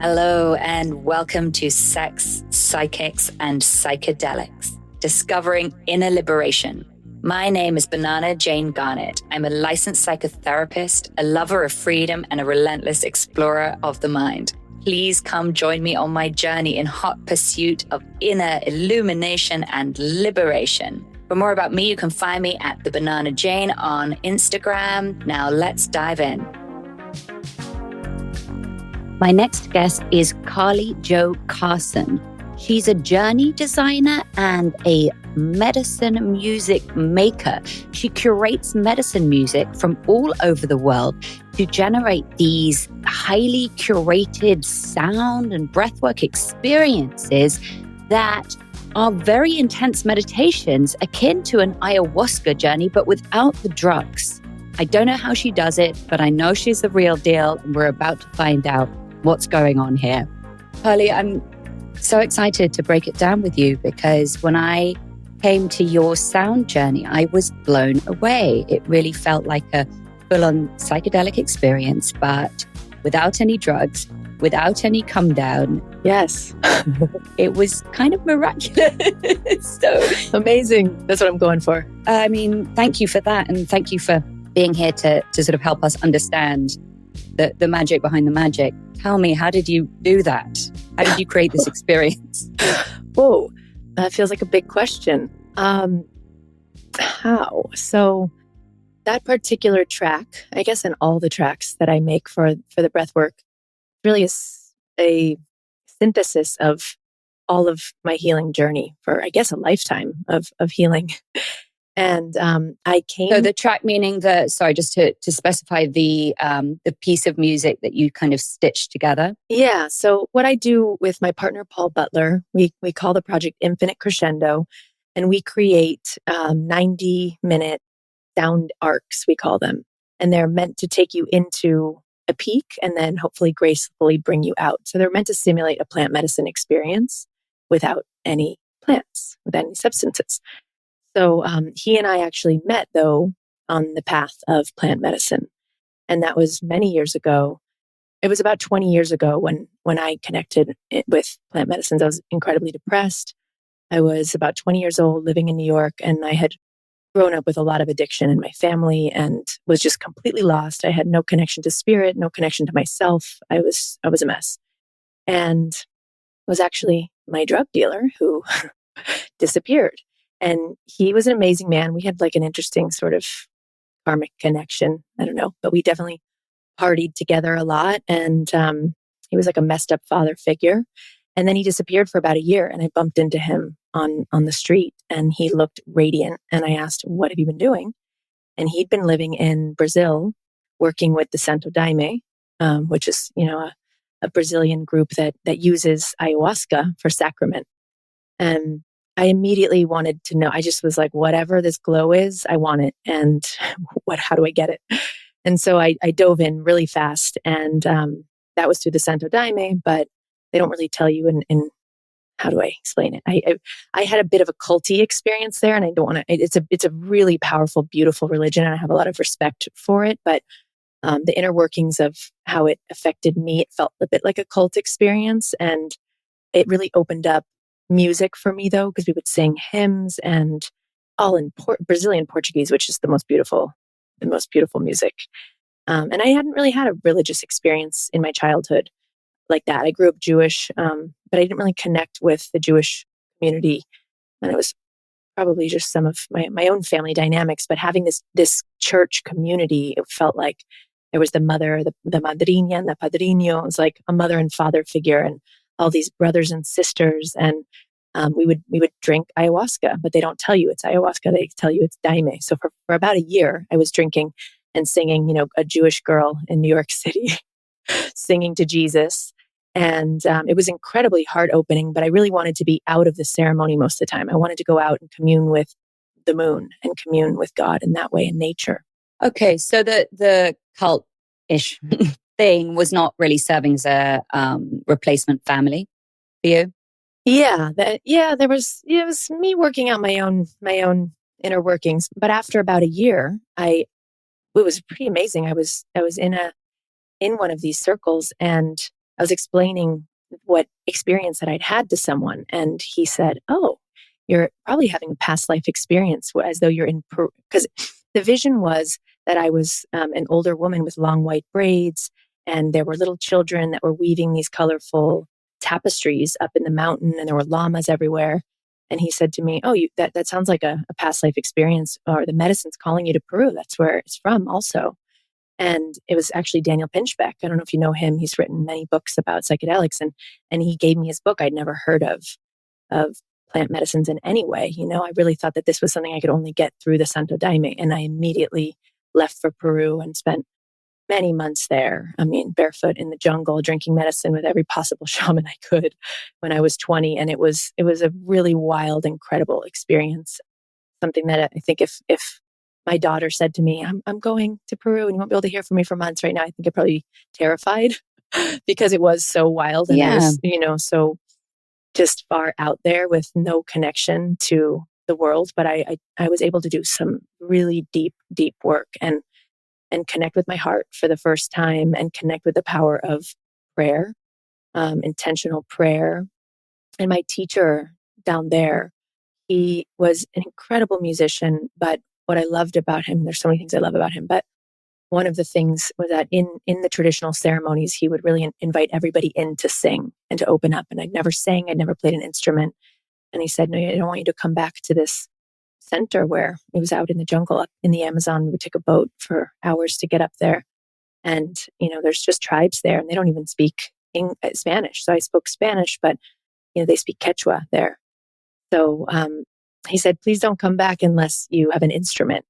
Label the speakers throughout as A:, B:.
A: Hello, and welcome to Sex, Psychics, and Psychedelics, Discovering Inner Liberation. My name is Banana Jane Garnett. I'm a licensed psychotherapist, a lover of freedom, and a relentless explorer of the mind. Please come join me on my journey in hot pursuit of inner illumination and liberation. For more about me, you can find me at The Banana Jane on Instagram. Now let's dive in. My next guest is Carly Jo Carson. She's a journey designer and a medicine music maker. She curates medicine music from all over the world to generate these highly curated sound and breathwork experiences that are very intense meditations akin to an ayahuasca journey, but without the drugs. I don't know how she does it, but I know she's the real deal, and we're about to find out what's going on here. Carly, I'm so excited to break it down with you because when I came to your sound journey, I was blown away. It really felt like a full-on psychedelic experience, but without any drugs, without any come down.
B: Yes.
A: It was kind of miraculous. So
B: amazing. That's what I'm going for.
A: I mean, thank you for that. And thank you for being here to sort of help us understand the magic behind the magic. Tell me, how did you do that? How did you create this experience?
B: Whoa, that feels like a big question. How? So that particular track, I guess in all the tracks that I make for the breathwork, really is a synthesis of all of my healing journey for, I guess, a lifetime of healing. And I came.
A: So the track meaning just to specify the piece of music that you kind of stitched together.
B: Yeah. So what I do with my partner, Paul Butler, we call the project Infinite Crescendo, and we create 90-minute sound arcs, we call them. And they're meant to take you into a peak and then hopefully gracefully bring you out. So they're meant to simulate a plant medicine experience without any plants, with any substances. So he and I actually met, though, on the path of plant medicine. And that was many years ago. It was about 20 years ago when I connected with plant medicines. I was incredibly depressed. I was about 20 years old, living in New York, and I had grown up with a lot of addiction in my family and was just completely lost. I had no connection to spirit, no connection to myself. I was a mess. And it was actually my drug dealer who disappeared. And he was an amazing man. We had like an interesting sort of karmic connection. I don't know, but we definitely partied together a lot. And he was like a messed up father figure. And then he disappeared for about a year. And I bumped into him on the street and he looked radiant. And I asked, "What have you been doing?" And he'd been living in Brazil, working with the Santo Daime, which is, a Brazilian group that uses ayahuasca for sacrament. And I immediately wanted to know. I just was like, whatever this glow is, I want it. And how do I get it? And so I dove in really fast. And that was through the Santo Daime, but they don't really tell you in how do I explain it? I had a bit of a culty experience there, and I don't want to, it's a really powerful, beautiful religion. And I have a lot of respect for it, but the inner workings of how it affected me, it felt a bit like a cult experience. And it really opened up music for me, though, because we would sing hymns and all in Brazilian Portuguese, which is the most beautiful music. And I hadn't really had a religious experience in my childhood like that. I grew up Jewish, but I didn't really connect with the Jewish community. And it was probably just some of my own family dynamics. But having this church community, it felt like there was the mother, the madrina and the padrino. It was like a mother and father figure and all these brothers and sisters. And we would drink ayahuasca, but they don't tell you it's ayahuasca. They tell you it's daime. So for about a year, I was drinking and singing, a Jewish girl in New York City, singing to Jesus. And it was incredibly heart opening, but I really wanted to be out of the ceremony most of the time. I wanted to go out and commune with the moon and commune with God in that way, in nature.
A: Okay, so the cult-ish thing was not really serving as a replacement family for you?
B: Yeah, it was me working out my own inner workings. But after about a year, it was pretty amazing. I was in one of these circles, and I was explaining what experience that I'd had to someone. And he said, "Oh, you're probably having a past life experience as though you're in Peru." Because the vision was that I was an older woman with long white braids, and there were little children that were weaving these colorful tapestries up in the mountain, and there were llamas everywhere. And he said to me, "Oh, that sounds like a past life experience, or the medicine's calling you to Peru. That's where it's from, also." And it was actually Daniel Pinchbeck. I don't know if you know him. He's written many books about psychedelics, and he gave me his book. I'd never heard of plant medicines in any way. I really thought that this was something I could only get through the Santo Daime. And I immediately left for Peru and spent many months there. I mean, barefoot in the jungle, drinking medicine with every possible shaman I could when I was 20. And it was a really wild, incredible experience. Something that I think if my daughter said to me, I'm going to Peru and you won't be able to hear from me for months right now, I think I'd probably be terrified because it was so wild and it
A: Yeah.
B: was, so just far out there with no connection to the world. But I was able to do some really deep, deep work and connect with my heart for the first time and connect with the power of prayer, intentional prayer. And my teacher down there, he was an incredible musician, but what I loved about him, there's so many things I love about him, but one of the things was that in the traditional ceremonies, he would really invite everybody in to sing and to open up. And I'd never sang, I'd never played an instrument. And he said, "No, I don't want you to come back to this center," where it was out in the jungle up in the Amazon. We would take a boat for hours to get up there. And, there's just tribes there and they don't even speak Spanish. So I spoke Spanish, but, they speak Quechua there. So he said, "Please don't come back unless you have an instrument."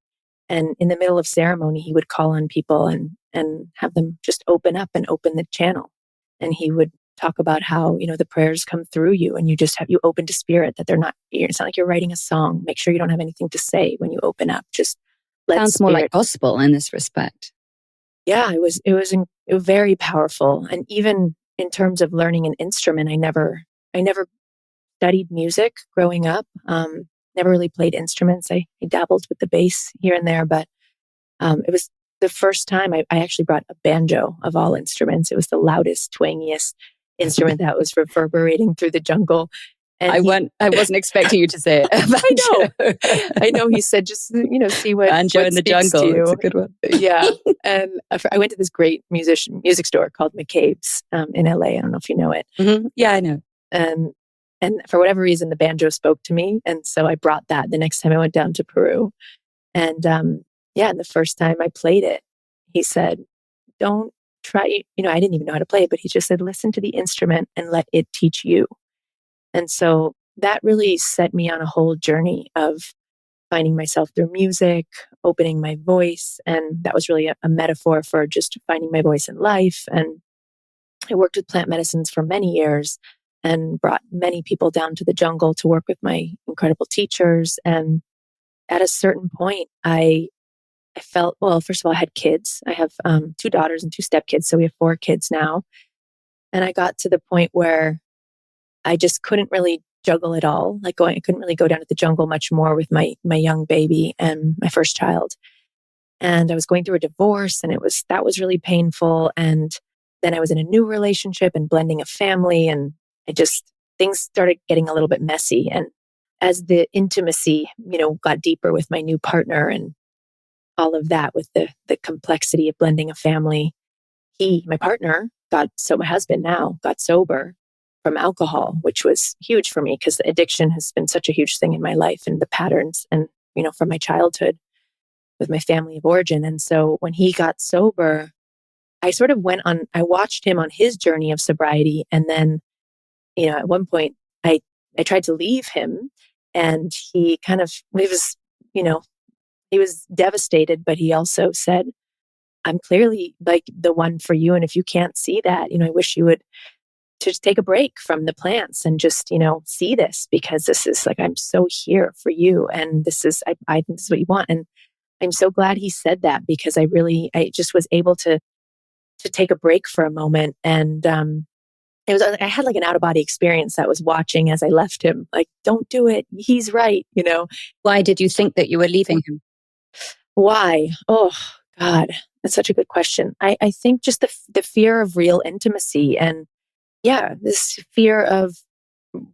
B: And in the middle of ceremony, he would call on people and have them just open up and open the channel. And he would talk about how, the prayers come through you and you open to spirit, that it's not like you're writing a song. Make sure you don't have anything to say when you open up. Just let
A: Sounds more like gospel in this respect.
B: Yeah, it was very powerful. And even in terms of learning an instrument, I never studied music growing up. Never really played instruments. I dabbled with the bass here and there, but it was the first time I actually brought a banjo of all instruments. It was the loudest, twangiest instrument that was reverberating through the jungle. And
A: I wasn't expecting you to say it.
B: I know. He said, just, see what
A: banjo
B: what
A: in the
B: speaks
A: jungle.
B: to you.
A: It's a good one.
B: Yeah. And I went to this great music store called McCabe's in LA. I don't know if you know it.
A: Mm-hmm. Yeah, I know.
B: And for whatever reason, the banjo spoke to me. And so I brought that the next time I went down to Peru. And and the first time I played it, he said, "Don't try," I didn't even know how to play it, but he just said, "Listen to the instrument and let it teach you." And so that really set me on a whole journey of finding myself through music, opening my voice. And that was really a metaphor for just finding my voice in life. And I worked with plant medicines for many years and brought many people down to the jungle to work with my incredible teachers. And at a certain point, I felt, well, first of all, I had kids. I have 2 daughters and 2 stepkids. So we have 4 kids now. And I got to the point where I just couldn't really juggle it all. I couldn't really go down to the jungle much more with my young baby and my first child. And I was going through a divorce, and that was really painful. And then I was in a new relationship and blending a family, and things started getting a little bit messy. And as the intimacy, got deeper with my new partner and all of that, with the complexity of blending a family, my partner, my husband now, got sober from alcohol, which was huge for me because addiction has been such a huge thing in my life and the patterns and, from my childhood with my family of origin. And so when he got sober, I watched him on his journey of sobriety. And then, at one point I tried to leave him, and he was devastated, but he also said, "I'm clearly like the one for you. And if you can't see that, I wish you would just take a break from the plants and just, see this, because this is like, I'm so here for you. And I think this is what you want." And I'm so glad he said that, because I just was able to take a break for a moment. And, I had like an out of body experience that was watching as I left him, like, "Don't do it. He's right."
A: Why did you think that you were leaving him?
B: Why? Oh God, that's such a good question. I think just the fear of real intimacy, and yeah, this fear of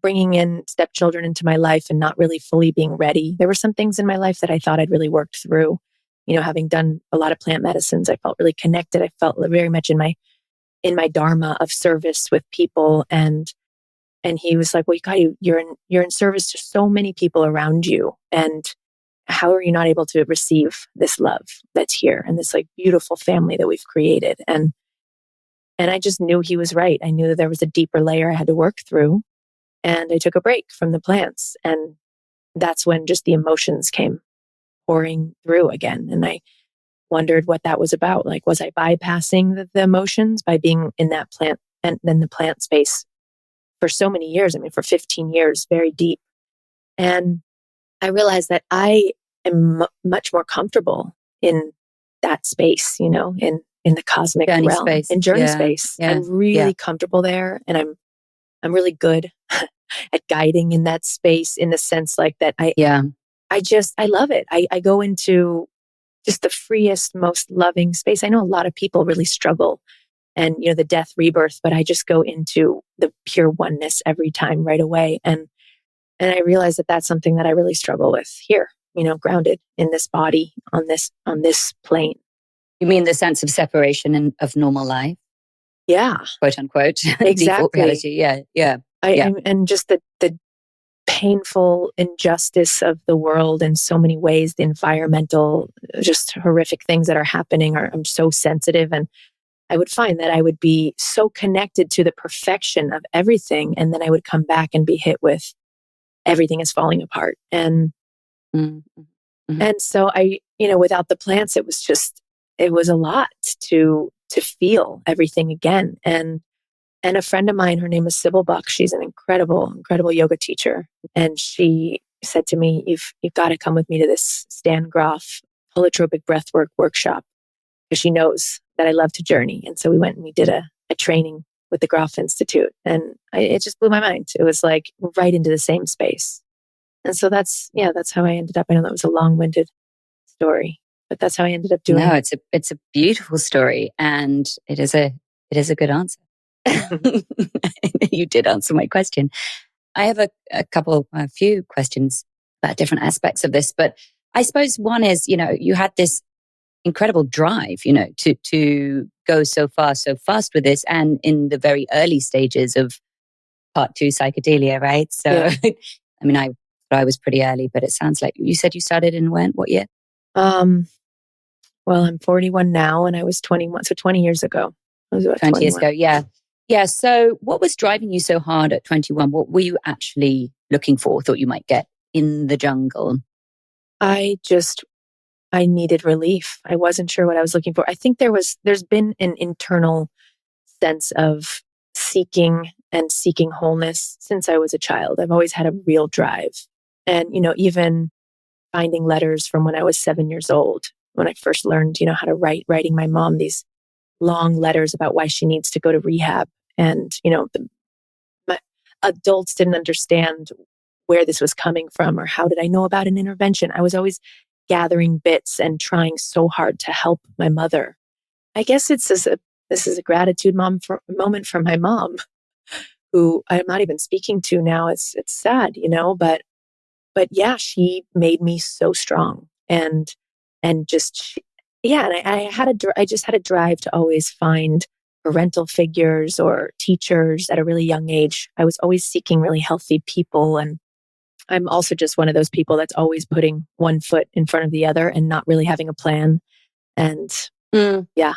B: bringing in stepchildren into my life and not really fully being ready. There were some things in my life that I thought I'd really worked through. Having done a lot of plant medicines, I felt really connected. I felt very much in my dharma of service with people, and he was like, "Well, you're in service to so many people around you, and how are you not able to receive this love that's here and this like beautiful family that we've created?" And I just knew he was right. I knew that there was a deeper layer I had to work through, and I took a break from the plants, and that's when just the emotions came pouring through again, and I wondered what that was about. Like, was I bypassing the emotions by being in that plant and then the plant space for so many years? I mean, for 15 years, very deep. And I realized that I am much more comfortable in that space, in the cosmic
A: Journey
B: realm,
A: space.
B: in journey
A: Yeah.
B: space.
A: Yeah.
B: I'm really comfortable there, and I'm really good at guiding in that space, in the sense like that I love it. I go into just the freest, most loving space. I know a lot of people really struggle and, the death rebirth, but I just go into the pure oneness every time right away. And I realize that that's something that I really struggle with here, grounded in this body on this plane.
A: You mean the sense of separation and of normal life,
B: Yeah,
A: quote unquote, default
B: exactly.
A: reality? Yeah. Yeah. Yeah.
B: And just the painful injustice of the world in so many ways, the environmental, just horrific things that are happening I'm so sensitive, and I would find that I would be so connected to the perfection of everything, and then I would come back and be hit with everything is falling apart. And
A: Mm-hmm. Mm-hmm.
B: and so without the plants, it was a lot to feel everything again. And a friend of mine, her name is Sybil Buck. She's an incredible, incredible yoga teacher. And she said to me, you've got to come with me to this Stan Groff holotropic breathwork workshop, because she knows that I love to journey. And so we went and we did a training with the Groff Institute. And it just blew my mind. It was like right into the same space. And so that's how I ended up. I know that was a long-winded story, but that's how I ended up doing
A: No,
B: it.
A: it's a beautiful story, and it is a good answer. You did answer my question. I have a few questions about different aspects of this, but I suppose one is, you had this incredible drive, to go so far, so fast with this, and in the very early stages of part 2 psychedelia, right? So,
B: Yeah.
A: I mean, I was pretty early, but it sounds like you said you started in what year?
B: Well, I'm 41 now, and I was 21, so 20 years ago. I was about
A: 20 years
B: 21.
A: ago, yeah. Yeah. So what was driving you so hard at 21? What were you actually looking for? Thought you might get in the jungle?
B: I needed relief. I wasn't sure what I was looking for. I think there's been an internal sense of seeking wholeness since I was a child. I've always had a real drive. And, even finding letters from when I was 7 years old, when I first learned, how to writing my mom these long letters about why she needs to go to rehab. And, my adults didn't understand where this was coming from, or how did I know about an intervention. I was always gathering bits and trying so hard to help my mother. I guess this is a gratitude moment from my mom, who I'm not even speaking to now. It's sad, but yeah, she made me so strong, and just yeah, and I just had a drive to always find parental figures or teachers at a really young age. I was always seeking really healthy people, and I'm also just one of those people that's always putting one foot in front of the other and not really having a plan. And yeah,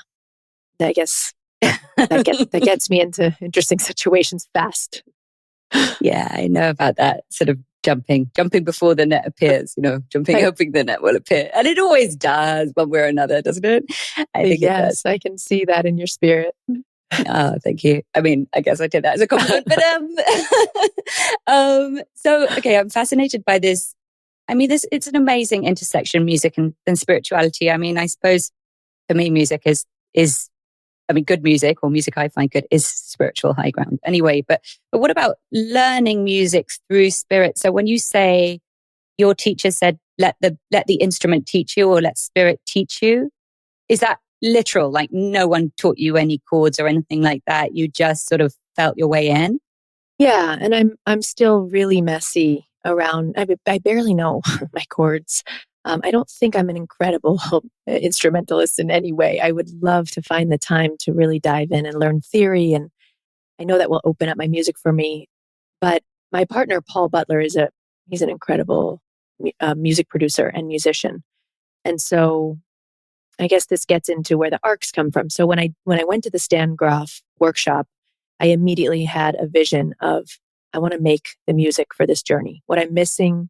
B: I guess that gets me into interesting situations fast.
A: Yeah, I know about that sort of jumping before the net appears, jumping,
B: Right.
A: hoping the net will appear. And it always does one way or another, doesn't it? I think it does.
B: Yes, I can see that in your spirit.
A: Oh, thank you. I mean, I guess I did that as a compliment, but so okay, I'm fascinated by this. I mean, it's an amazing intersection, music and spirituality. I mean, I suppose for me, music is I mean, good music, or music I find good, is spiritual high ground anyway. But what about learning music through spirit? So when you say your teacher said, let the instrument teach you, or let spirit teach you, is that literal, like no one taught you any chords or anything like that. You just sort of felt your way in.
B: Yeah, and I'm still really messy around. I barely know my chords. I don't think I'm an incredible instrumentalist in any way. I would love to find the time to really dive in and learn theory, and I know that will open up my music for me. But my partner Paul Butler he's an incredible music producer and musician, and so I guess this gets into where the arcs come from. So when I went to the Stan Groff workshop, I immediately had a vision of I want to make the music for this journey. What I'm missing,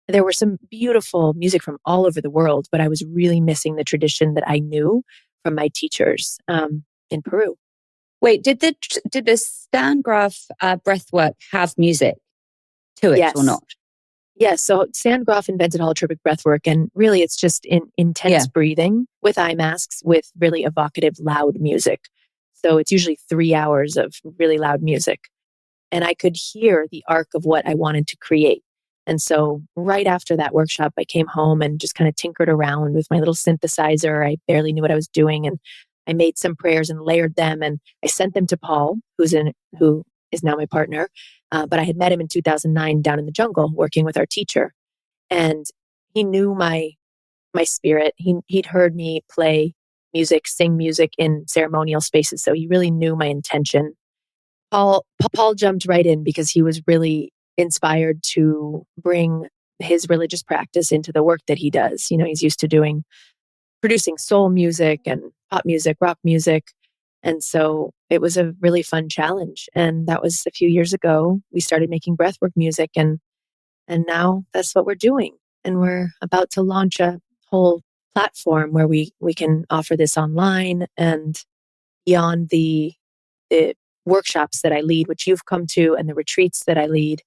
B: there were some beautiful music from all over the world, but I was really missing the tradition that I knew from my teachers in Peru.
A: Wait, did the Stan Graph breathwork have music to it or
B: Yes.
A: not?
B: Yes. So Stan Groff invented holotropic breathwork, and really it's just intense
A: Yeah.
B: breathing with eye masks with really evocative, loud music. So it's usually 3 hours of really loud music. And I could hear the arc of what I wanted to create. And so right after that workshop, I came home and just kind of tinkered around with my little synthesizer. I barely knew what I was doing. And I made some prayers and layered them. And I sent them to Paul, who is now my partner. But I had met him in 2009 down in the jungle working with our teacher. And he knew my spirit. He'd heard me play music, sing music in ceremonial spaces. So he really knew my intention. Paul jumped right in because he was really inspired to bring his religious practice into the work that he does. You know, he's used to producing soul music and pop music, rock music. And so it was a really fun challenge. And that was a few years ago. We started making breathwork music, and now that's what we're doing. And we're about to launch a whole platform where we can offer this online and beyond the workshops that I lead, which you've come to, and the retreats that I lead.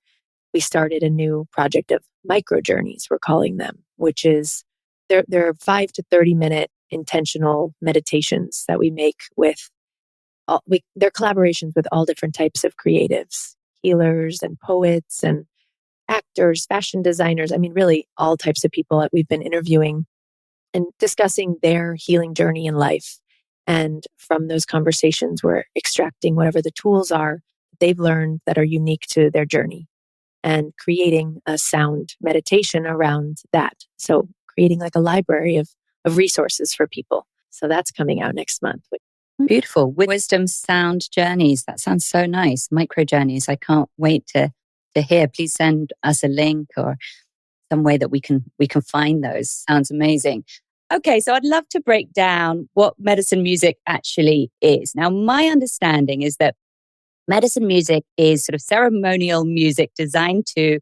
B: We started a new project of micro journeys, we're calling them, which is there are 5 to 30 minute intentional meditations that we make with they're collaborations with all different types of creatives, healers and poets and actors, fashion designers. I mean, really all types of people that we've been interviewing and discussing their healing journey in life. And from those conversations, we're extracting whatever the tools are they've learned that are unique to their journey and creating a sound meditation around that. So creating like a library of resources for people. So that's coming out next month.
A: Beautiful. Wisdom sound journeys. That sounds so nice. Micro journeys. I can't wait to hear. Please send us a link or some way that we can find those. Sounds amazing. Okay, so I'd love to break down what medicine music actually is. Now, my understanding is that medicine music is sort of ceremonial music designed to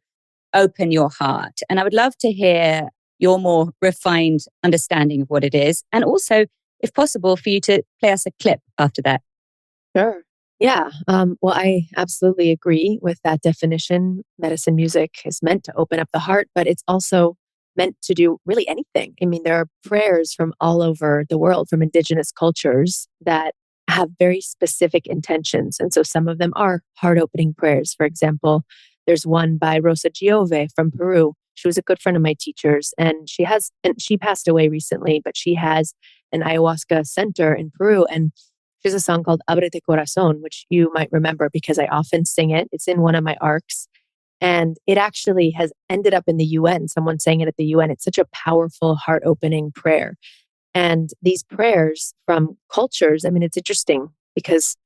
A: open your heart. And I would love to hear your more refined understanding of what it is. And also, if possible, for you to play us a clip after that.
B: Sure. Yeah. Well, I absolutely agree with that definition. Medicine music is meant to open up the heart, but it's also meant to do really anything. I mean, there are prayers from all over the world, from indigenous cultures that have very specific intentions. And so some of them are heart opening prayers. For example, there's one by Rosa Giove from Peru. She was a good friend of my teacher's, and she passed away recently, but she has an ayahuasca center in Peru. And she has a song called Abrete Corazón, which you might remember because I often sing it. It's in one of my arcs. And it actually has ended up in the UN. Someone sang it at the UN. It's such a powerful, heart opening prayer. And these prayers from cultures, I mean, it's interesting because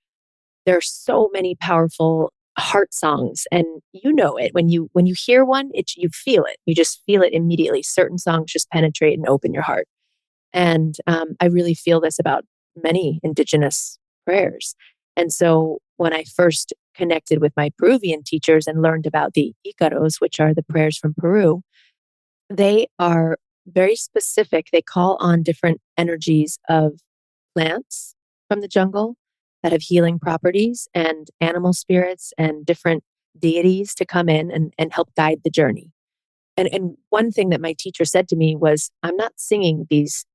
B: there are so many powerful heart songs, and you know it when you hear one, you feel it. You just feel it immediately. Certain songs just penetrate and open your heart. And I really feel this about many indigenous prayers. And so when I first connected with my Peruvian teachers and learned about the Icaros, which are the prayers from Peru, they are very specific. They call on different energies of plants from the jungle that have healing properties and animal spirits and different deities to come in and help guide the journey. And one thing that my teacher said to me was, I'm not singing these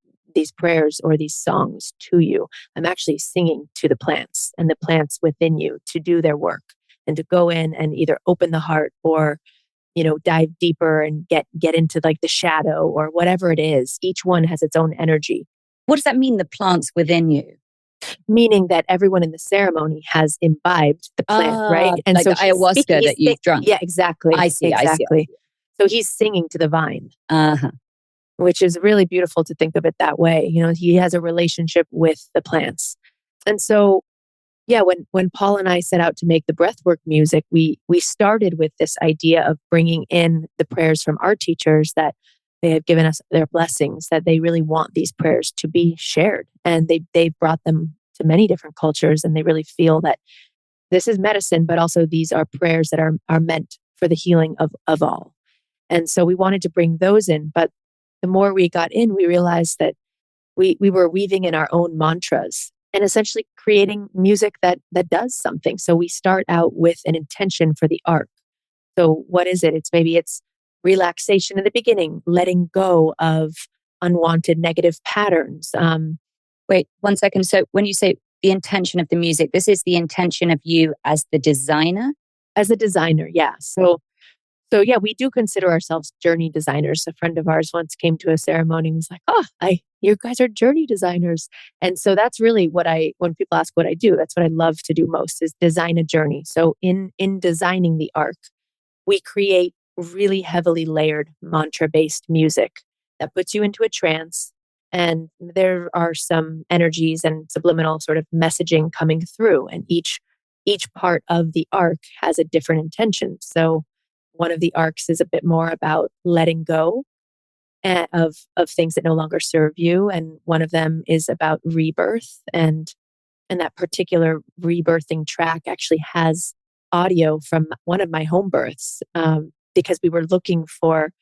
B: prayers or these songs to you. I'm actually singing to the plants and the plants within you to do their work and to go in and either open the heart or, dive deeper and get into like the shadow or whatever it is. Each one has its own energy.
A: What does that mean, the plants within you?
B: Meaning that everyone in the ceremony has imbibed the plant, right?
A: Ah,
B: And
A: like
B: so
A: the
B: he's speaking,
A: ayahuasca that you've drunk.
B: yeah, exactly,
A: I see, I see.
B: exactly. So he's singing to the vine,
A: Uh-huh.
B: which is really beautiful to think of it that way. You know, he has a relationship with the plants. And so, yeah, when Paul and I set out to make the breathwork music, we started with this idea of bringing in the prayers from our teachers, that they have given us their blessings, that they really want these prayers to be shared, and they've brought them to many different cultures, and they really feel that this is medicine, but also these are prayers that are meant for the healing of all. And so we wanted to bring those in, but the more we got in, we realized that we were weaving in our own mantras and essentially creating music that does something. So we start out with an intention for the arc. So what is it? It's relaxation in the beginning, letting go of unwanted negative patterns.
A: Wait, 1 second. So when you say the intention of the music, this is the intention of you as the designer?
B: As a designer, yeah. So yeah, we do consider ourselves journey designers. A friend of ours once came to a ceremony and was like, "Oh, I you guys are journey designers." And so that's really what I when people ask what I do, that's what I love to do most, is design a journey. So in designing the arc, we create really heavily layered mantra-based music that puts you into a trance. And there are some energies and subliminal sort of messaging coming through, and each part of the arc has a different intention. So one of the arcs is a bit more about letting go of things that no longer serve you, and one of them is about rebirth. And that particular rebirthing track actually has audio from one of my home births, because we were looking for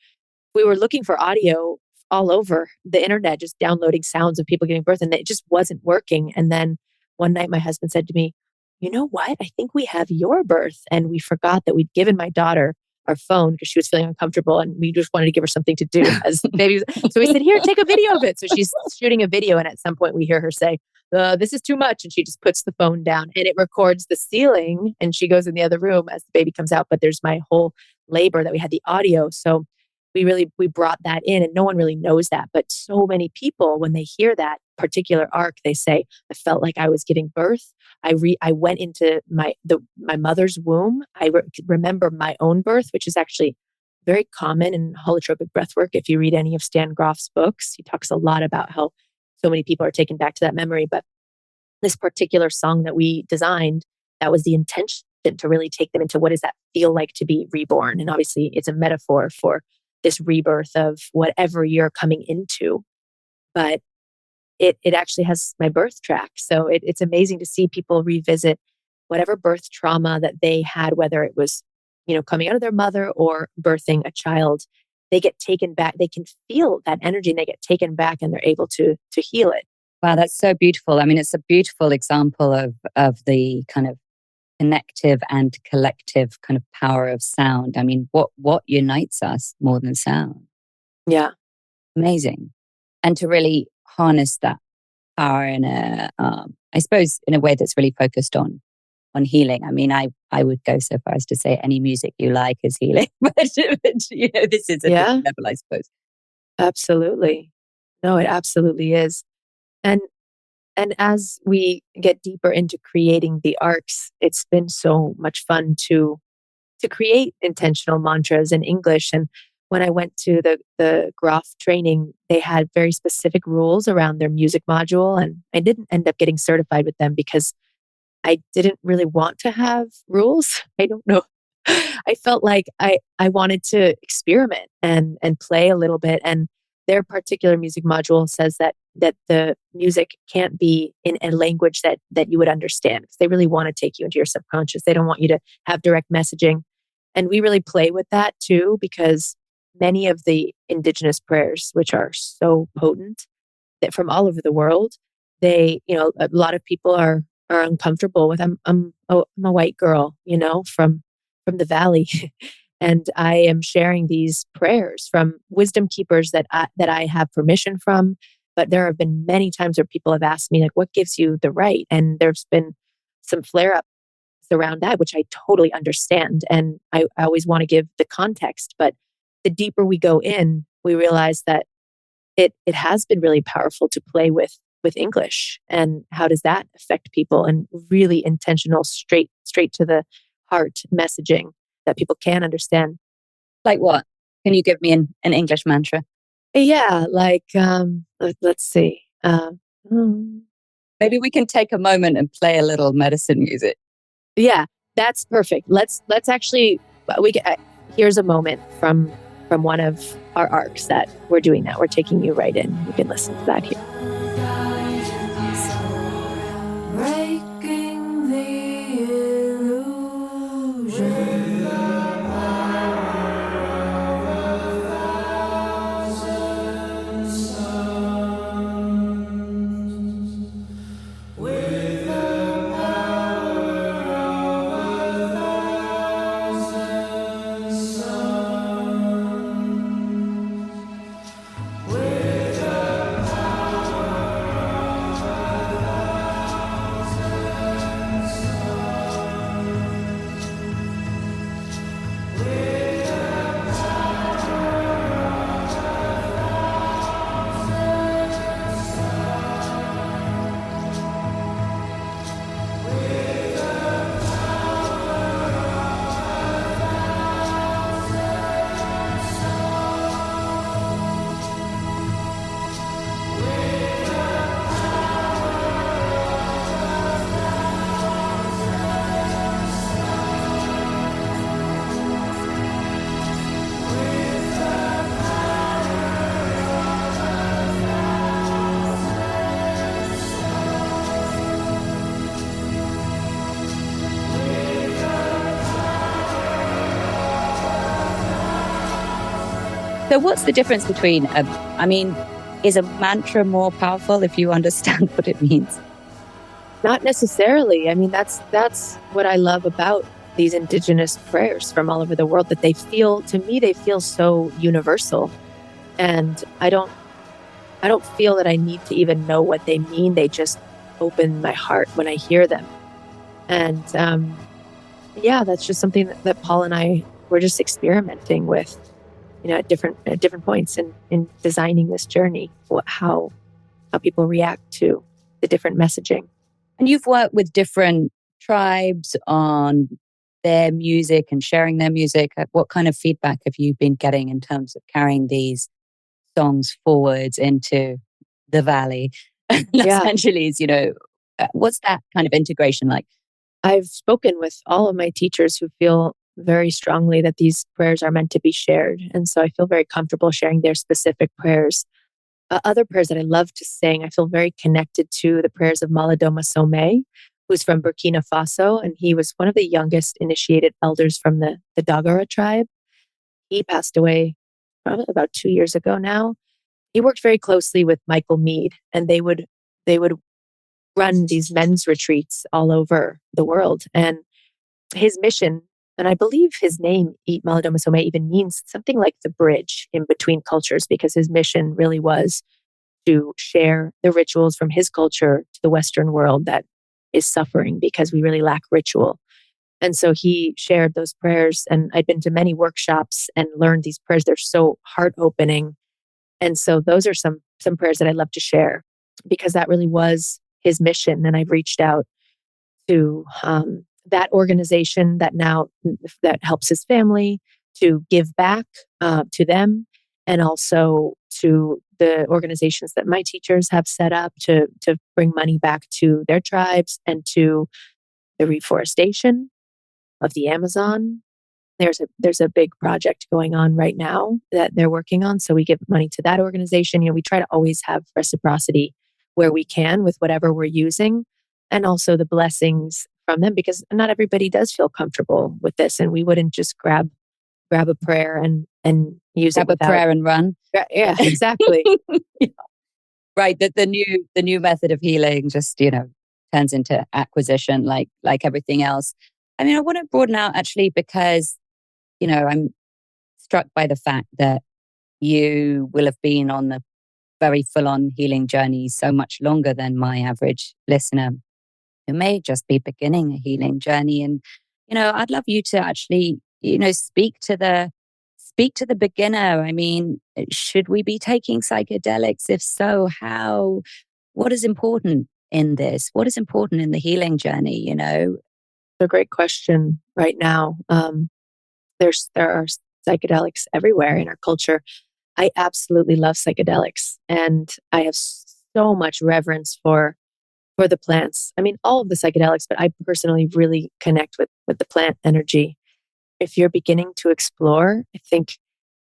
B: audio all over the internet, just downloading sounds of people giving birth, and it just wasn't working. And then one night, my husband said to me, "You know what? I think we have your birth." And we forgot that we'd given my daughter our phone because she was feeling uncomfortable, and we just wanted to give her something to do as babies. So we said, "Here, take a video of it." So she's shooting a video, and at some point, we hear her say, "This is too much," and she just puts the phone down, and it records the ceiling. And she goes in the other room as the baby comes out. But there's my whole labor that we had the audio. So we brought that in, and no one really knows that. But so many people, when they hear that particular arc, they say, "I felt like I was giving birth. I went into my mother's womb. Remember my own birth," which is actually very common in holotropic breathwork. If you read any of Stan Grof's books, he talks a lot about how so many people are taken back to that memory. But this particular song that we designed, that was the intention, to really take them into what does that feel like to be reborn. And obviously, it's a metaphor for this rebirth of whatever you're coming into. But it actually has my birth track. So it's amazing to see people revisit whatever birth trauma that they had, whether it was, coming out of their mother or birthing a child. They get taken back. They can feel that energy, and they get taken back, and they're able to heal it.
A: Wow, that's so beautiful. I mean, it's a beautiful example of the kind of connective and collective kind of power of sound. I mean, what unites us more than sound?
B: Yeah.
A: Amazing. And to really harness that power in I suppose, in a way that's really focused on healing. I mean, I would go so far as to say any music you like is healing, but this is a
B: Yeah,
A: different level, I suppose.
B: absolutely. No, it absolutely is. And and as we get deeper into creating the arcs, it's been so much fun to create intentional mantras in English. And when I went to the Groff training, they had very specific rules around their music module. And I didn't end up getting certified with them because I didn't really want to have rules. I don't know. I felt like I wanted to experiment and play a little bit. And their particular music module says that the music can't be in a language that you would understand, because they really want to take you into your subconscious. They don't want you to have direct messaging. And we really play with that too, because many of the indigenous prayers, which are so potent, that from all over the world, a lot of people are uncomfortable with. I'm a white girl, from the valley, and I am sharing these prayers from wisdom keepers that I have permission from. But there have been many times where people have asked me, like, what gives you the right? And there's been some flare ups around that, which I totally understand. And I always want to give the context. But the deeper we go in, we realize that it has been really powerful to play with English, and how does that affect people, and really intentional, straight to the heart messaging that people can understand.
A: Like what? Can you give me an English mantra?
B: Yeah, like let's see. Mm,
A: Maybe we can take a moment and play a little medicine music.
B: yeah, that's perfect. Let's actually here's a moment from one of our arcs that we're doing that. We're taking you right in. You can listen to that here.
C: Breaking the illusion.
A: So what's the difference between is a mantra more powerful if you understand what it means?
B: Not necessarily. I mean, that's what I love about these indigenous prayers from all over the world, that they feel so universal. And I don't feel that I need to even know what they mean. They just open my heart when I hear them. And yeah, that's just something that Paul and I were just experimenting with, at different points in designing this journey, how people react to the different messaging.
A: And you've worked with different tribes on their music and sharing their music. What kind of feedback have you been getting in terms of carrying these songs forwards into the valley? Los
B: Yeah.
A: Angeles, what's that kind of integration like?
B: I've spoken with all of my teachers who feel very strongly that these prayers are meant to be shared. And so I feel very comfortable sharing their specific prayers. Other prayers that I love to sing, I feel very connected to the prayers of Maladoma Somé, who's from Burkina Faso. And he was one of the youngest initiated elders from the Dagara tribe. He passed away probably about 2 years ago now. He worked very closely with Michael Mead, and they would run these men's retreats all over the world. And his mission, and I believe his name, Maladoma Somé, even means something like the bridge in between cultures, because his mission really was to share the rituals from his culture to the Western world that is suffering because we really lack ritual. And so he shared those prayers, and I'd been to many workshops and learned these prayers. They're so heart opening. And so those are some prayers that I love to share, because that really was his mission. And I've reached out to that organization that helps his family to give back to them, and also to the organizations that my teachers have set up to bring money back to their tribes and to the reforestation of the Amazon. There's a big project going on right now that they're working on. So we give money to that organization. We try to always have reciprocity where we can with whatever we're using, and also the blessings from them, because not everybody does feel comfortable with this, and we wouldn't just grab a prayer and use
A: Grab
B: it
A: a
B: without.
A: prayer and run.
B: Yeah, exactly.
A: Right. That the new method of healing just, turns into acquisition like everything else. I mean, I want to broaden out actually because, I'm struck by the fact that you will have been on the very full on healing journey so much longer than my average listener who may just be beginning a healing journey. And, I'd love you to actually, speak to speak to the beginner. I mean, should we be taking psychedelics? If so, how? What is important in this? What is important in the healing journey, you know?
B: A great question right now. There are psychedelics everywhere in our culture. I absolutely love psychedelics, and I have so much reverence for the plants. I mean, all of the psychedelics, but I personally really connect with the plant energy. If you're beginning to explore, I think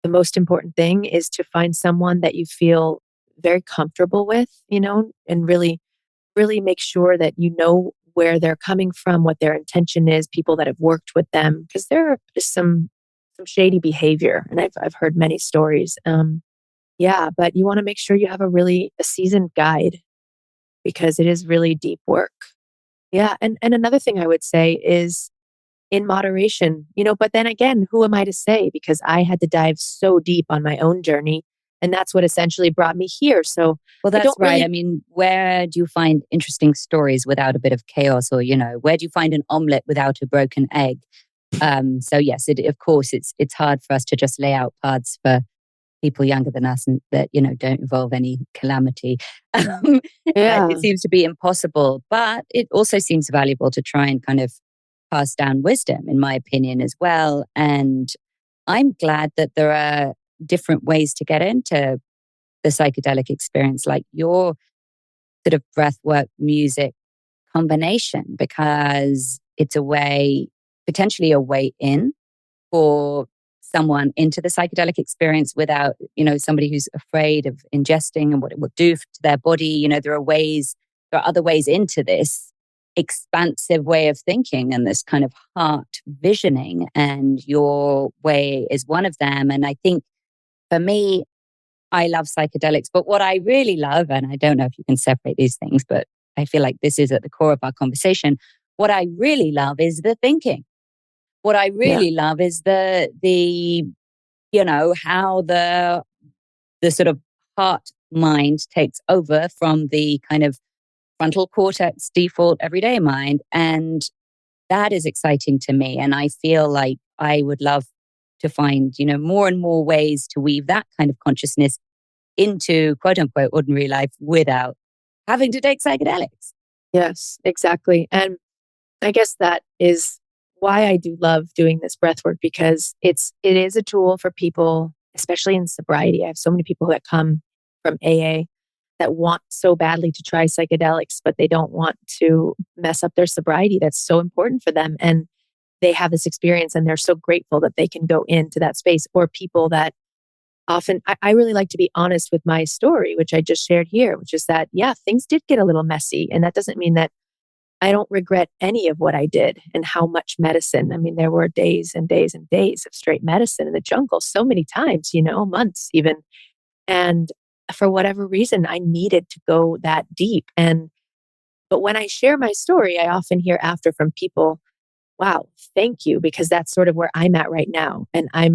B: the most important thing is to find someone that you feel very comfortable with, and really make sure that you know where they're coming from, what their intention is, people that have worked with them, because there is some shady behavior, and I've heard many stories. Yeah, but you want to make sure you have a seasoned guide because it is really deep work. Yeah, and another thing I would say is in moderation, but then again, who am I to say? Because I had to dive so deep on my own journey, and that's what essentially brought me here. So
A: Well,
B: I
A: that's
B: don't
A: right.
B: really,
A: I mean, where do you find interesting stories without a bit of chaos, or where do you find an omelet without a broken egg? So yes, of course, it's hard for us to just lay out paths for people younger than us and that don't involve any calamity. It
B: yeah,
A: seems to be impossible, but it also seems valuable to try and kind of pass down wisdom, in my opinion, as well. And I'm glad that there are different ways to get into the psychedelic experience, like your sort of breathwork music combination, because it's a way, potentially a way in for someone into the psychedelic experience without, somebody who's afraid of ingesting and what it will do to their body. There are other ways into this expansive way of thinking and this kind of heart visioning. And your way is one of them. And I think for me, I love psychedelics, but what I really love, and I don't know if you can separate these things, but I feel like this is at the core of our conversation. What I really love is the thinking. What I
B: yeah,
A: really love is how the sort of heart mind takes over from the kind of frontal cortex default everyday mind. And that is exciting to me. And I feel like I would love to find, more and more ways to weave that kind of consciousness into quote unquote ordinary life without having to take psychedelics.
B: yes, exactly. And I guess that is why I do love doing this breath work because it is a tool for people, especially in sobriety. I have so many people that come from AA that want so badly to try psychedelics, but they don't want to mess up their sobriety. That's so important for them. And they have this experience and they're so grateful that they can go into that space. Or people that often, I really like to be honest with my story, which I just shared here, which is that, yeah, things did get a little messy. And that doesn't mean that I don't regret any of what I did and how much medicine. I mean, there were days and days and days of straight medicine in the jungle so many times, months even. And for whatever reason, I needed to go that deep. But when I share my story, I often hear after from people, wow, thank you, because that's sort of where I'm at right now. And I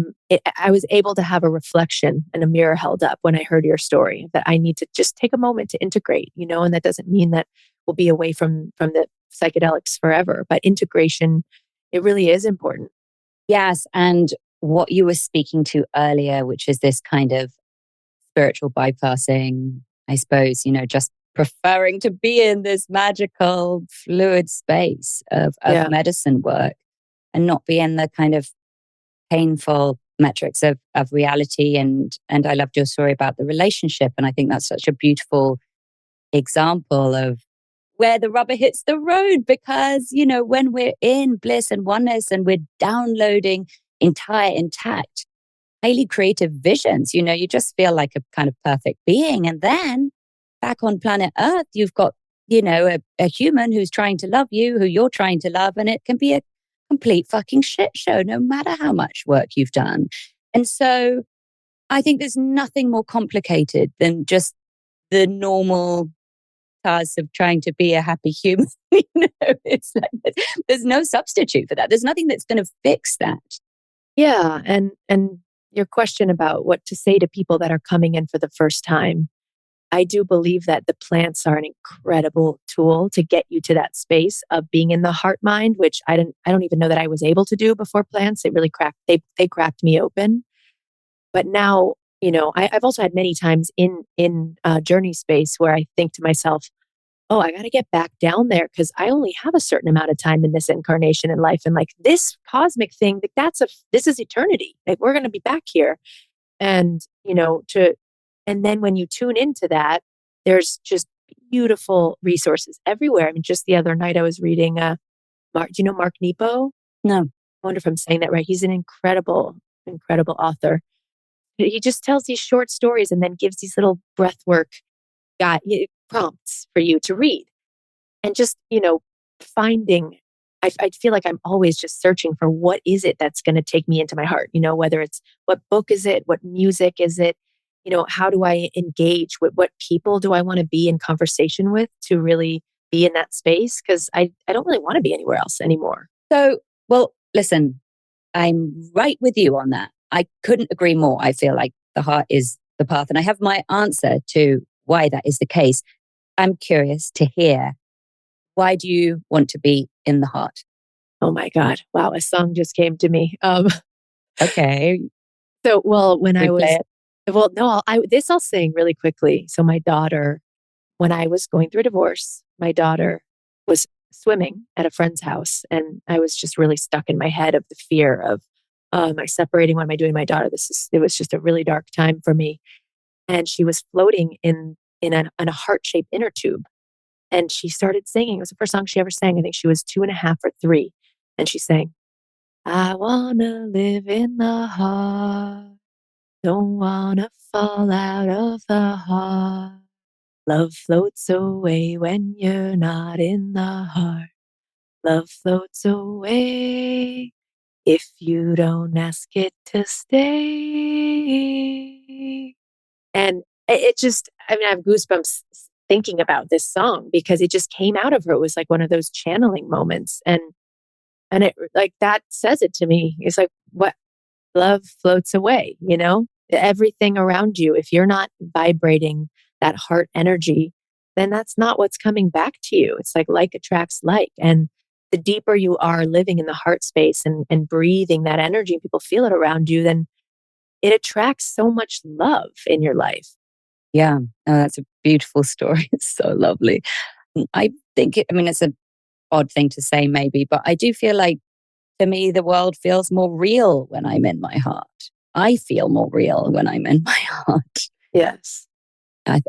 B: was able to have a reflection and a mirror held up when I heard your story that I need to just take a moment to integrate, and that doesn't mean that we'll be away from the psychedelics forever, but integration, it really is important.
A: Yes. And what you were speaking to earlier, which is this kind of spiritual bypassing, I suppose, just preferring to be in this magical fluid space of
B: Yeah.
A: medicine work and not be in the kind of painful metrics of reality. And I loved your story about the relationship. And I think that's such a beautiful example of where the rubber hits the road because, when we're in bliss and oneness and we're downloading entire intact highly creative visions. You just feel like a kind of perfect being. And then back on planet Earth, you've got, a human who's trying to love you, who you're trying to love. And it can be a complete fucking shit show, no matter how much work you've done. And so I think there's nothing more complicated than just the normal task of trying to be a happy human. It's like there's no substitute for that. There's nothing that's going to fix that.
B: Yeah. And your question about what to say to people that are coming in for the first time, I do believe that the plants are an incredible tool to get you to that space of being in the heart mind, which I don't even know that I was able to do before plants. They really cracked me open. But now, I've also had many times in journey space where I think to myself, oh, I got to get back down there because I only have a certain amount of time in this incarnation in life. And like this cosmic thing, like this is eternity. Like we're going to be back here. And, and then when you tune into that, there's just beautiful resources everywhere. I mean, just the other night I was reading, do you know Mark Nepo?
A: No.
B: I wonder if I'm saying that right. He's an incredible, incredible author. He just tells these short stories and then gives these little breath work prompts for you to read. And just, finding, I feel like I'm always just searching for what is it that's going to take me into my heart, whether it's what book is it, what music is it, how do I engage with what people do I want to be in conversation with to really be in that space? Because I don't really want to be anywhere else anymore.
A: So, well, listen, I'm right with you on that. I couldn't agree more. I feel like the heart is the path. And I have my answer to why that is the case. I'm curious to hear, why do you want to be in the heart?
B: Oh my God. Wow. A song just came to me.
A: Okay.
B: So, well, when I was,
A: Replay it.
B: well, no, I'll sing really quickly. So my daughter, when I was going through a divorce, my daughter was swimming at a friend's house. And I was just really stuck in my head of the fear of, am I separating? What am I doing to my daughter? It was just a really dark time for me. And she was floating in a heart-shaped inner tube. And she started singing. It was the first song she ever sang. I think she was 2.5 or 3. And she sang, I wanna live in the heart. Don't wanna fall out of the heart. Love floats away when you're not in the heart. Love floats away if you don't ask it to stay. And it just, I mean, I have goosebumps thinking about this song because it just came out of her. It was like one of those channeling moments. And it like that says it to me. It's like what love floats away, everything around you. If you're not vibrating that heart energy, then that's not what's coming back to you. It's like attracts like. And the deeper you are living in the heart space and breathing that energy, and people feel it around you, then it attracts so much love in your life.
A: Yeah. Oh, that's a beautiful story. It's so lovely. I think, it's an odd thing to say maybe, but I do feel like for me, the world feels more real when I'm in my heart. I feel more real when I'm in my heart.
B: Yes.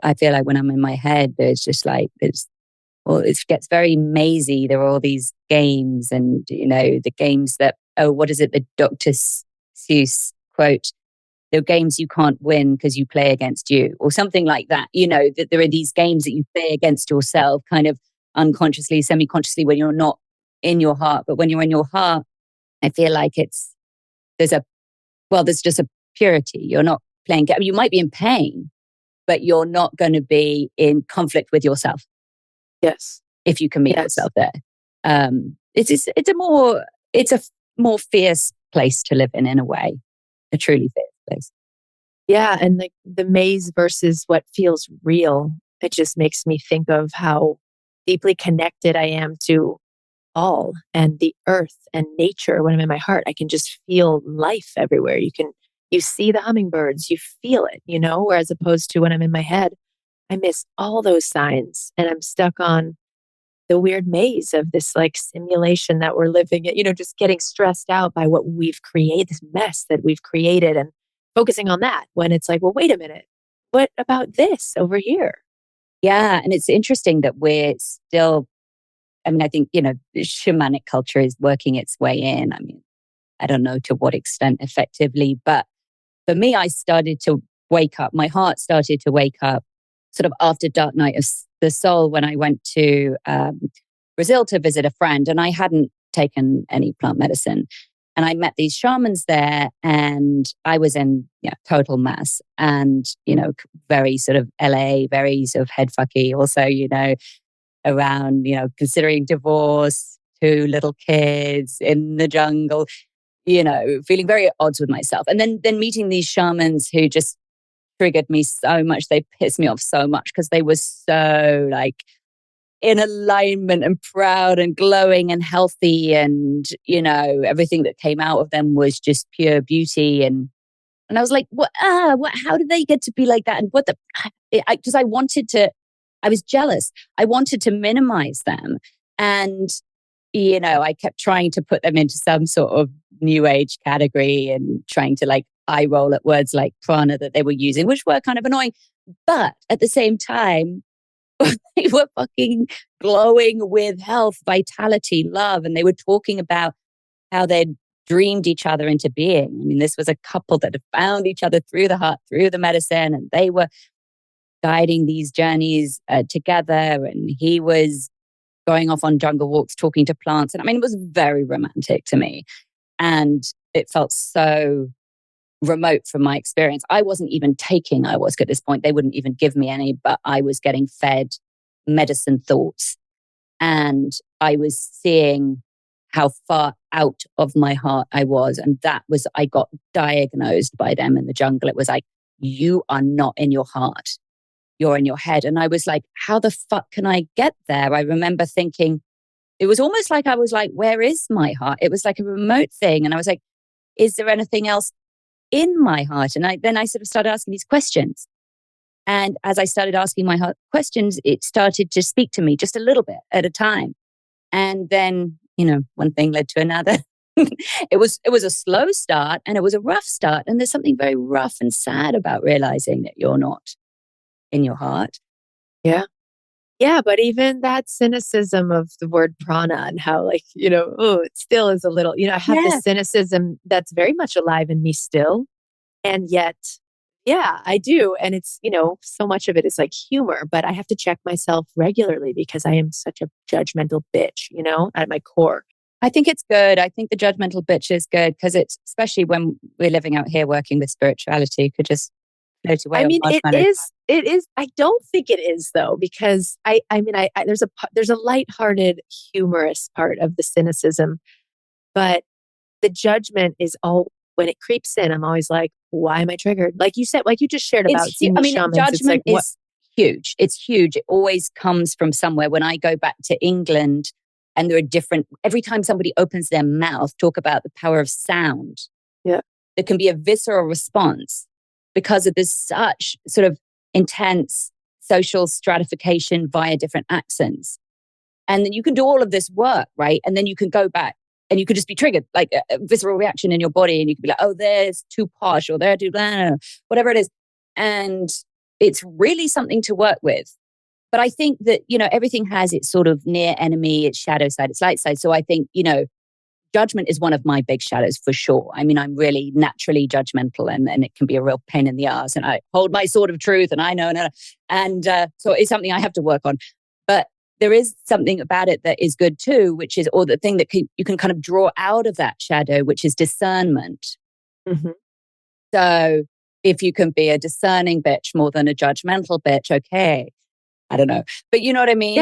A: I feel like when I'm in my head, there's just like, it gets very mazy. There are all these games and, the games that, what is it? The Dr. Seuss quote, the games you can't win because you play against you or something like that. That there are these games that you play against yourself kind of unconsciously, semi-consciously when you're not in your heart. But when you're in your heart, I feel like there's just a purity. You're not playing, you might be in pain, but you're not going to be in conflict with yourself.
B: Yes.
A: If you can meet yourself there. It's a more fierce place to live in a way, a truly fierce place.
B: Yeah. And like the maze versus what feels real, it just makes me think of how deeply connected I am to all and the earth and nature. When I'm in my heart, I can just feel life everywhere. You see the hummingbirds, you feel it, whereas opposed to when I'm in my head, I miss all those signs and I'm stuck on the weird maze of this like simulation that we're living in, just getting stressed out by what we've created, this mess that we've created and focusing on that when it's like, well, wait a minute, what about this over here?
A: Yeah. And it's interesting that we're still, I think, shamanic culture is working its way in. I don't know to what extent effectively, but for me, I started to wake up. My heart started to wake up sort of after Dark Night of the Soul when I went to Brazil to visit a friend and I hadn't taken any plant medicine. And I met these shamans there and I was in total mess and, very sort of LA, very sort of head fucky also, around, considering divorce, 2 little kids in the jungle, feeling very at odds with myself. And then meeting these shamans who just triggered me so much. They pissed me off so much because they were so like in alignment and proud and glowing and healthy. And, everything that came out of them was just pure beauty. And And I was like, what, how did they get to be like that? And what the, because I was jealous. I wanted to minimize them. And, I kept trying to put them into some sort of new age category and trying to like eye roll at words like prana that they were using, which were kind of annoying. But at the same time, they were fucking glowing with health, vitality, love. And they were talking about how they'd dreamed each other into being. I mean, this was a couple that had found each other through the heart, through the medicine, and they were guiding these journeys together. And he was going off on jungle walks, talking to plants. And I mean, it was very romantic to me. And it felt so remote from my experience. I wasn't even taking ayahuasca at this point. They wouldn't even give me any, but I was getting fed medicine thoughts. And I was seeing how far out of my heart I was. And I got diagnosed by them in the jungle. It was like, you are not in your heart. You're in your head. And I was like, how the fuck can I get there? I remember thinking, it was almost like I was like, where is my heart? It was like a remote thing. And I was like, is there anything else in my heart? And then I sort of started asking these questions. And as I started asking my heart questions, it started to speak to me just a little bit at a time. And then, one thing led to another. It was a slow start and it was a rough start. And there's something very rough and sad about realizing that you're not in your heart.
B: Yeah. Yeah. But even that cynicism of the word prana and how it still is a little, I have this cynicism that's very much alive in me still. And yet, yeah, I do. And it's, so much of it is like humor, but I have to check myself regularly because I am such a judgmental bitch, at my core.
A: I think it's good. I think the judgmental bitch is good because it's, especially when we're living out here working with spirituality, could just float away.
B: I mean, it is. I don't think it is though, because there's a lighthearted, humorous part of the cynicism, but the judgment is all, when it creeps in, I'm always like, why am I triggered? Like you said, like you just shared about shamans.
A: Judgment is huge. It's huge. It always comes from somewhere. When I go back to England and there are every time somebody opens their mouth, talk about the power of sound.
B: Yeah.
A: There can be a visceral response because of this such sort of intense social stratification via different accents. And then you can do all of this work, right? And then you can go back and you could just be triggered, like a visceral reaction in your body. And you could be like, oh, there's too posh or they're too blah, whatever it is. And it's really something to work with. But I think that, everything has its sort of near enemy, its shadow side, its light side. So I think, judgment is one of my big shadows for sure. I mean, I'm really naturally judgmental and it can be a real pain in the ass. And I hold my sword of truth and I know. And so it's something I have to work on. But there is something about it that is good too, which is, or the thing that you can kind of draw out of that shadow, which is discernment.
B: Mm-hmm.
A: So if you can be a discerning bitch more than a judgmental bitch, okay. I don't know. But you know what I mean?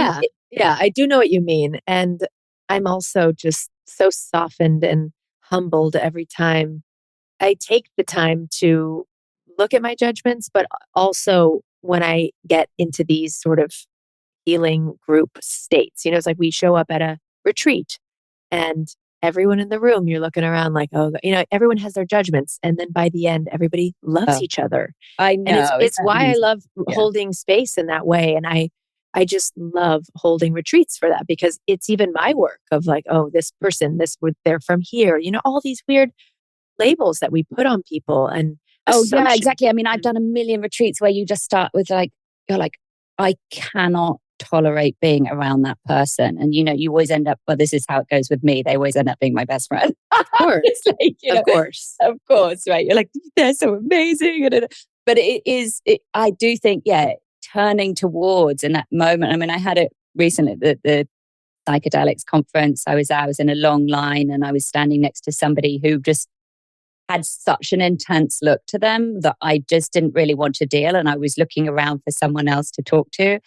B: Yeah, I do know what you mean. And I'm also just so softened and humbled every time I take the time to look at my judgments, but also when I get into these sort of healing group states. It's like we show up at a retreat and everyone in the room, you're looking around like, oh, everyone has their judgments. And then by the end, everybody loves each other.
A: I know.
B: And it's why I love holding space in that way. And I just love holding retreats for that because it's even my work of like, oh, this person, they're from here, all these weird labels that we put on people. And
A: yeah, exactly. I mean, I've done a million retreats where you just start with like, you're like, I cannot tolerate being around that person. And, you always end up, well, this is how it goes with me. They always end up being my best friend.
B: Of course.
A: Of course, right. You're like, they're so amazing. But I do think, turning towards in that moment. I mean, I had it recently at the psychedelics conference. I was in a long line and I was standing next to somebody who just had such an intense look to them that I just didn't really want to deal. And I was looking around for someone else to talk to.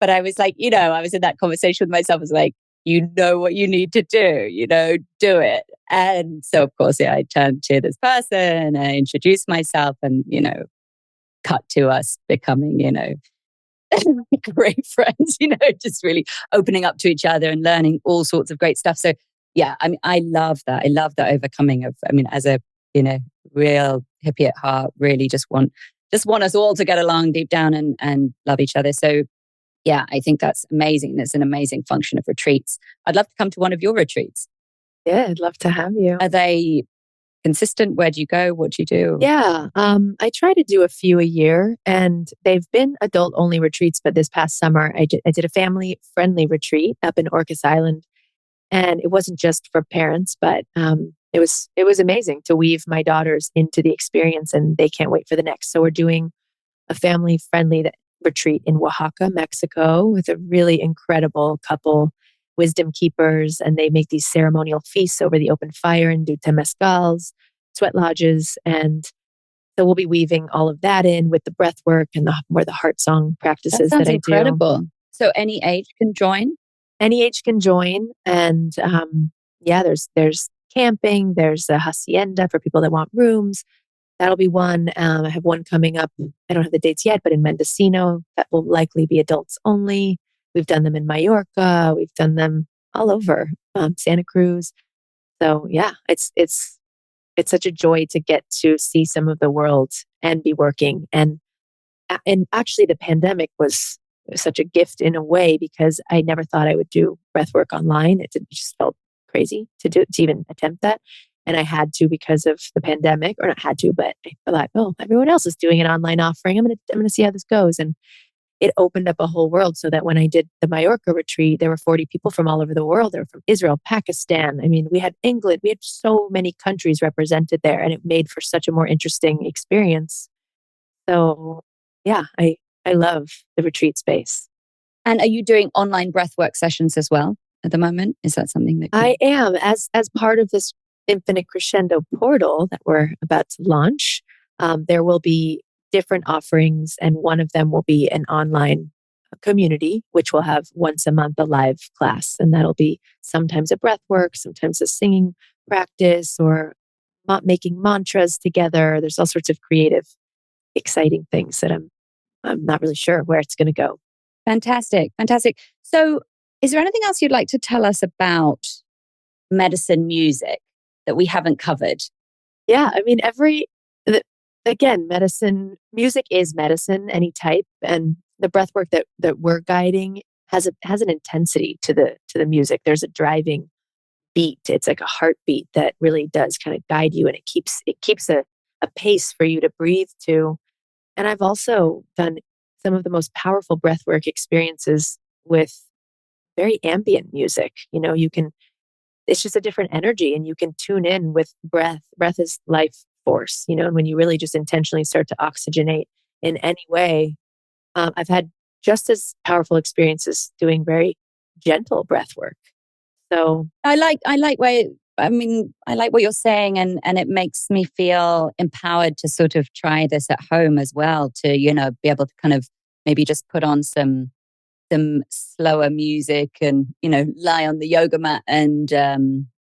A: But I was like, I was in that conversation with myself. I was like, you know what you need to do, do it. And so, of course, I turned to this person, I introduced myself and, cut to us becoming, great friends, just really opening up to each other and learning all sorts of great stuff. So, yeah, I mean, I love that. I love the overcoming of, as a, real hippie at heart, really just want us all to get along deep down and love each other. So yeah, I think that's amazing. That's an amazing function of retreats. I'd love to come to one of your retreats.
B: Yeah, I'd love to have you.
A: Are they consistent? Where do you go? What do you do?
B: Yeah, I try to do a few a year, and they've been adult only retreats. But this past summer, I did a family friendly retreat up in Orcas Island, and it wasn't just for parents, but it was amazing to weave my daughters into the experience, and they can't wait for the next. So we're doing a family friendly retreat in Oaxaca, Mexico, with a really incredible couple, wisdom keepers, and they make these ceremonial feasts over the open fire and do temazcals, sweat lodges, and so we'll be weaving all of that in with the breath work and the heart song
A: That
B: practices
A: sounds
B: that I do.
A: incredible. So any age can join?
B: Any age can join, and yeah, there's camping, there's a hacienda for people that want rooms. That'll be one. I have one coming up. I don't have the dates yet, but in Mendocino, that will likely be adults only. We've done them in Mallorca. We've done them all over Santa Cruz. So yeah, it's such a joy to get to see some of the world and be working. And actually, the pandemic was such a gift in a way because I never thought I would do breath work online. It just felt crazy to even attempt that. And I had to because of the pandemic, or not had to, but I thought, oh, everyone else is doing an online offering. I'm gonna see how this goes. And it opened up a whole world so that when I did the Mallorca retreat, there were 40 people from all over the world. They were from Israel, Pakistan. I mean, we had England, we had so many countries represented there, and it made for such a more interesting experience. So yeah, I love the retreat space.
A: And are you doing online breathwork sessions as well at the moment? Is that something that
B: I am, as part of this Infinite Crescendo portal that we're about to launch. There will be different offerings, and one of them will be an online community, which will have once a month a live class, and that'll be sometimes a breath work, sometimes a singing practice, or making mantras together. There's all sorts of creative, exciting things that I'm not really sure where it's going to go.
A: Fantastic. Fantastic. So, is there anything else you'd like to tell us about medicine music that we haven't covered?
B: Yeah, I mean, again, music is medicine, any type, and the breath work that we're guiding has an intensity to the music. There's a driving beat. It's like a heartbeat that really does kind of guide you, and it keeps a pace for you to breathe to. And I've also done some of the most powerful breathwork experiences with very ambient music. It's just a different energy, and you can tune in with breath. Breath is life force, and when you really just intentionally start to oxygenate in any way. I've had just as powerful experiences doing very gentle breath work. So
A: I like what you're saying, and it makes me feel empowered to sort of try this at home as well, to, be able to kind of maybe just put on some slower music and, lie on the yoga mat and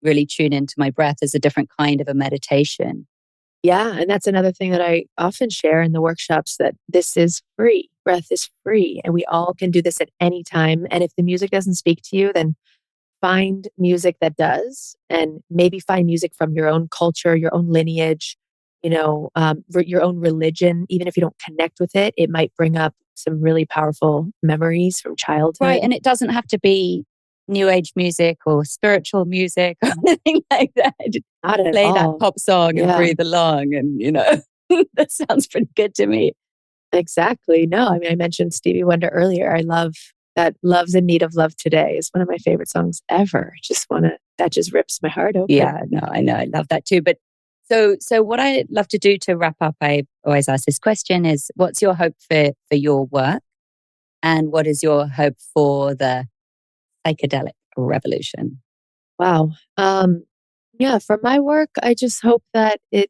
A: really tune into my breath as a different kind of a meditation.
B: yeah, and that's another thing that I often share in the workshops, that this is free. Breath is free, and we all can do this at any time. And if the music doesn't speak to you, then find music that does, and maybe find music from your own culture, your own lineage, your own religion. Even if you don't connect with it, it might bring up some really powerful memories from childhood.
A: Right. And it doesn't have to be new age music or spiritual music or anything like that.
B: Not at
A: Play that
B: all.
A: pop song and
B: Yeah.
A: breathe along. And, that sounds pretty good to me.
B: Exactly. No, I mean, I mentioned Stevie Wonder earlier. I love that. Love's in Need of Love Today is one of my favorite songs ever. That just rips my heart open.
A: Yeah, no, I know. I love that too. But so what I love to do to wrap up, I always ask this question is, what's your hope for your work? And what is your hope for the psychedelic revolution?
B: Wow. Yeah, for my work, I just hope that it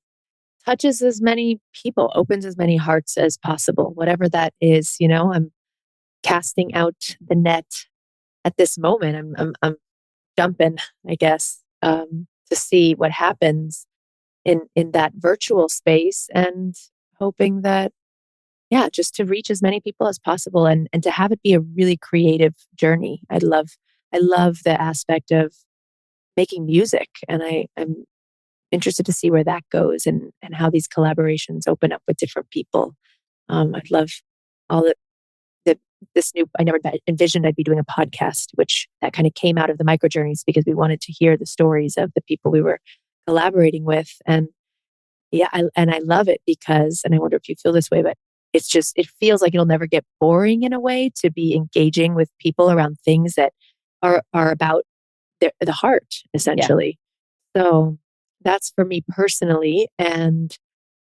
B: touches as many people, opens as many hearts as possible, whatever that is. I'm casting out the net at this moment. I'm jumping, I guess, to see what happens in that virtual space, and hoping that, yeah, just to reach as many people as possible, and to have it be a really creative journey. I love the aspect of making music, and I'm interested to see where that goes and how these collaborations open up with different people. I'd love all the this new. I never envisioned I'd be doing a podcast, which that kind of came out of the micro journeys because we wanted to hear the stories of the people we were collaborating with. And yeah, I love it because, and I wonder if you feel this way, but it feels like it'll never get boring in a way to be engaging with people around things that are about the heart, essentially. So that's for me personally. And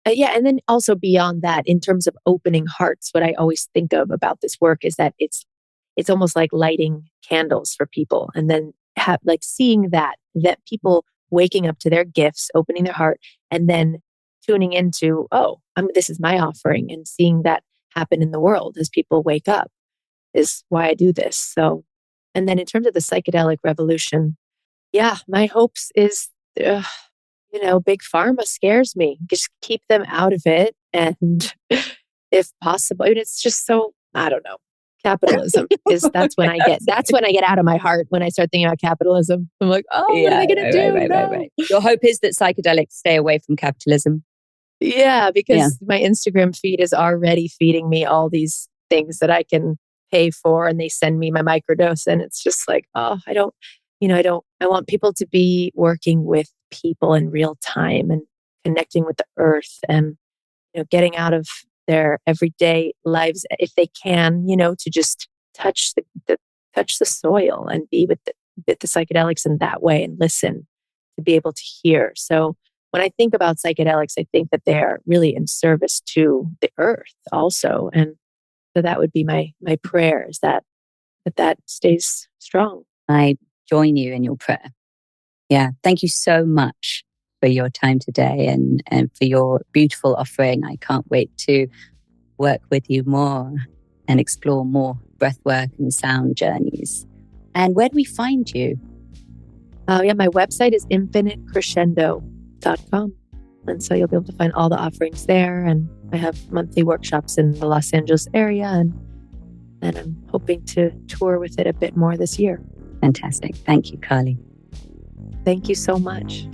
B: yeah, and then also beyond that, in terms of opening hearts, what I always think of about this work is that it's almost like lighting candles for people, and then like seeing that people waking up to their gifts, opening their heart, and then tuning into, oh, this is my offering, and seeing that happen in the world as people wake up is why I do this. So, and then in terms of the psychedelic revolution, yeah, my hopes is, big pharma scares me. Just keep them out of it. And if possible, it's just so, I don't know. Capitalism that's when I get out of my heart when I start thinking about capitalism. I'm like, oh, what are they going to do?
A: Right. Your hope is that psychedelics stay away from capitalism.
B: Yeah, because my Instagram feed is already feeding me all these things that I can pay for, and they send me my microdose, and it's just like, oh, I want people to be working with people in real time and connecting with the earth, and getting out of their everyday lives if they can, to just touch the soil and be with the psychedelics in that way, and listen, to be able to hear. So when I think about psychedelics, I think that they're really in service to the earth also. And so that would be my prayer, is that stays strong.
A: I join you in your prayer. Yeah. Thank you so much for your time today and for your beautiful offering. I can't wait to work with you more and explore more breathwork and sound journeys. And where do we find you?
B: My website is infinitecrescendo.com. And so you'll be able to find all the offerings there. And I have monthly workshops in the Los Angeles area. And I'm hoping to tour with it a bit more this year.
A: Fantastic. Thank you, Carly.
B: Thank you so much.